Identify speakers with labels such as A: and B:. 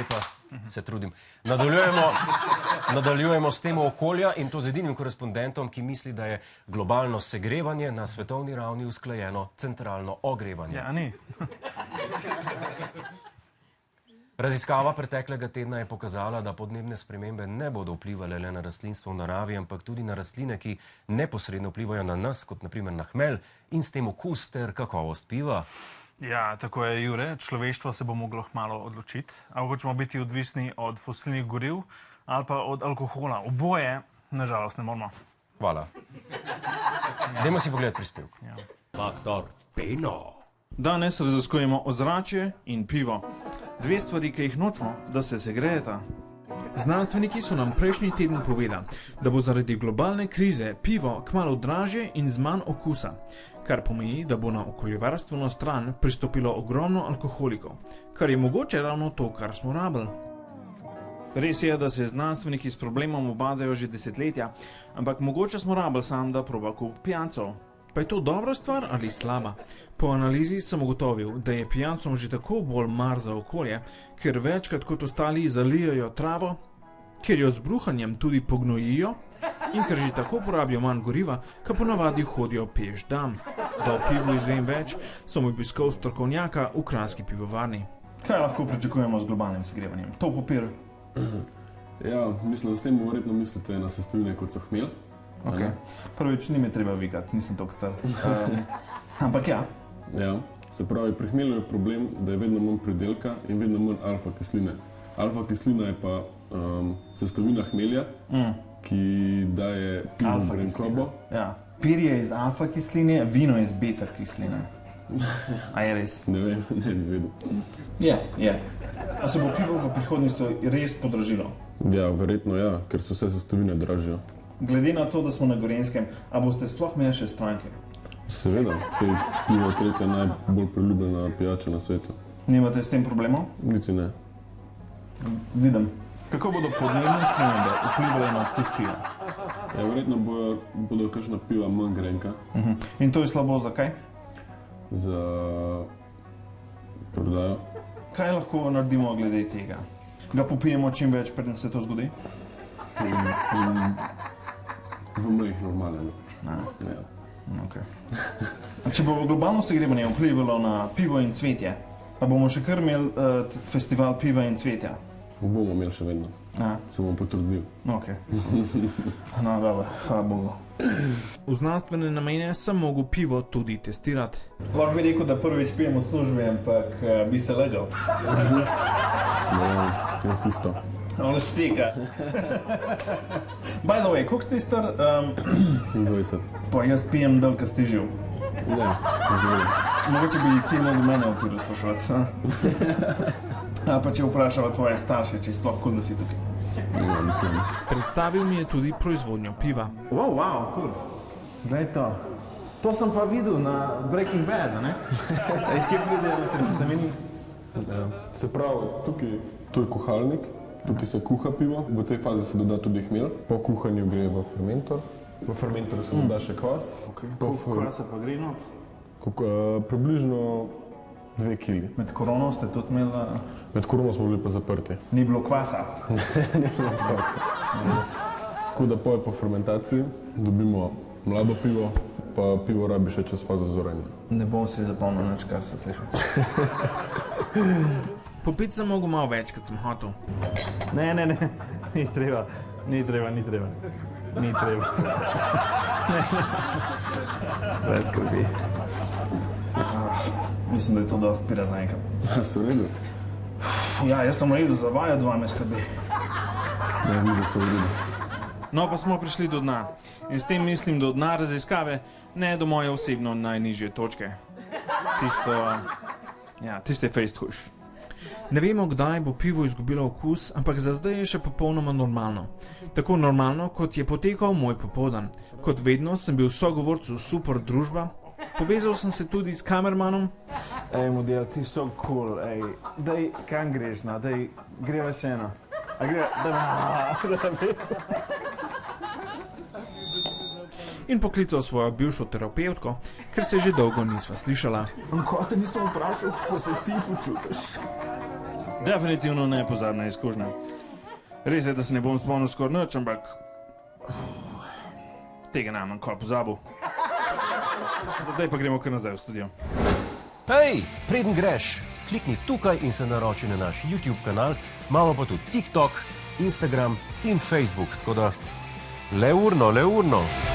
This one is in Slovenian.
A: lepa, se trudim. Nadaljujemo s temo okolja in to z edinim korespondentom, ki misli, da je globalno segrevanje na svetovni ravni usklajeno centralno ogrevanje.
B: Ja, ni.
A: Raziskava preteklega tedna je pokazala, da podnebne spremembe ne bodo vplivale le na rastlinstvo v naravi, ampak tudi na rastline, ki neposredno vplivajo na nas, kot naprimer na hmelj in s tem okus ter kakovost piva.
B: Ja, tako je, Jure. Človeštvo se bo moglo malo odločiti. Ali hočemo biti odvisni od fosilnih goriv ali pa od alkohola. Oboje, nažalost, ne moramo.
A: Hvala. Dajmo si pogledati prispevek.
B: Ja.
A: Faktor Peno.
B: Danes raziskujemo ozračje in pivo. Dve stvari, ki jih nočemo, da se segrejeta. Znanstveniki so nam prejšnji teden povedali, da bo zaradi globalne krize pivo kmalu dražje in z manj okusa, kar pomeni, da bo na okoljevarstveno stran pristopilo ogromno alkoholikov, kar je mogoče ravno to, kar smo rabili. Res je, da se znanstveniki s problemom ubadajo že desetletja, ampak mogoče smo rabili sam, da proba kup pijancov. Pa je to dobra stvar ali slaba? Po analizi sem ugotovil, da je pijancom že tako bolj mar za okolje, ker večkrat kot ostali zalijajo travo, ker jo z bruhanjem tudi pognojijo in ker že tako porabijo manj goriva, kar ponavadi hodijo peš dam. Da o pivu izvem več, sem obiskal strokovnjaka v kranjski pivovarni. Kaj lahko pričakujemo z globalnim segrevanjem? To papir?
C: Ja, mislim, da s tem verjetno mislite na sestavine kot so hmelj.
B: Okay. Prvič, ni me treba vikati, nisem toliko star. Ampak ja.
C: Ja, se pravi, pri hmelju je problem, da je vedno manj pridelka in vedno manj alfa kisline. Alfa kislina je pa sestavina hmelja, ki daje pivu grenkobo.
B: Ja. Pir je iz alfa kisline, vino je iz beta kisline. A je res?
C: Ne vem, ne bi vedel.
B: Je. A se bo pivo v prihodnosti res podražilo?
C: Ja, verjetno ja, ker so vse sestavine dražje.
B: Glede na to, da smo na Gorenjskem, a boste sploh imeli še stranke?
C: Seveda, saj pivo je tretja najbolj priljubljena pijača na svetu.
B: Nimate s tem problemov?
C: Niti ne.
B: Vidim. Kako bodo podnebne spremembe vplivale na okus piva?
C: Ja, verjetno bodo kakšna piva manj grenka.
B: In to je slabo zakaj?
C: Za prodajo.
B: Kaj lahko naredimo glede tega? Ga popijemo čim več, preden se to zgodi?
C: V mojih normalen.
B: Ja. Okay. Če bo globalno segrevanje vplivalo na pivo in cvetje, pa bomo še kar imeli festival piva in cvetja?
C: Bomo imeli še vedno. Se bomo potrudili.
B: Ok. No, dobro, hvala Bogu. V znanstvene namene sem mogel pivo tudi testirati. Lahko bi rekel, da prvič pijem v službi, ampak bi se legal.
C: Ne, jaz isto.
B: On štika. By the way, koliko ste star?
C: 20.
B: Pa jaz pijem dal, kad ste živ.
C: Ne,
B: Mogoče bi ti mogel mene o piru sprašovati. Pa če vprašava tvoje starše, če sploh kul, da si tukaj.
C: Ja, mislim.
B: Predstavil mi je tudi proizvodnjo piva. Wow, cool. Glej to. To sem pa videl na Breaking Bad, ne? Iz kje pridejo amfetamini?
C: Se pravi, tukaj, to je kuhalnik. Tukaj se kuha pivo, v tej fazi se doda tudi hmelj. Po kuhanju gre v fermentor. V fermentoru se doda še kvas.
B: Koliko kvasa pa gre not?
C: Približno 2 kili.
B: Med korono ste tudi imeli?
C: Med korono smo bili pa zaprti.
B: Ni bilo kvasa?
C: Ni bilo kvasa. Tako da po fermentaciji dobimo mlado pivo, pa pivo rabi še čez fazo zorenja.
B: Ne bom si zapomnil nič, kar sem slišal. Popiti sem mogel malo več, kot sem hotel. Ne, ni treba. Brez skrbi. Mislim, da je to dosti pira za enkrat.
C: So v redu?
B: Ja, jaz sem v redu, za vaju dva me skrbi.
C: Ne, mi da so v redu.
B: No, pa smo prišli do dna. In s tem mislim do dna raziskave, ne do moje osebno najnižje točke. Tiste fejst huš. Ne vemo, kdaj bo pivo izgubilo okus, ampak za zdaj je še popolnoma normalno. Tako normalno, kot je potekal moj popoldan. Kot vedno sem bil sogovorcu super družba. Povezal sem se tudi s kamermanom. Model, ti so cool, daj, kam greš, daj, greva še eno. In poklical svojo bivšo terapevtko, ker se že dolgo nisva slišala. Ko te nisem vprašal, kako se ti počutiš. Definitivno nepozabna izkušnja. Res je, da se ne bom spomnil skoraj nič, ampak tega nam nikoli pozabil. Zdaj pa gremo kar nazaj v studio.
A: Hej, preden greš, klikni tukaj in se naroči na naš YouTube kanal, imamo pa tudi TikTok, Instagram in Facebook, tako da le urno.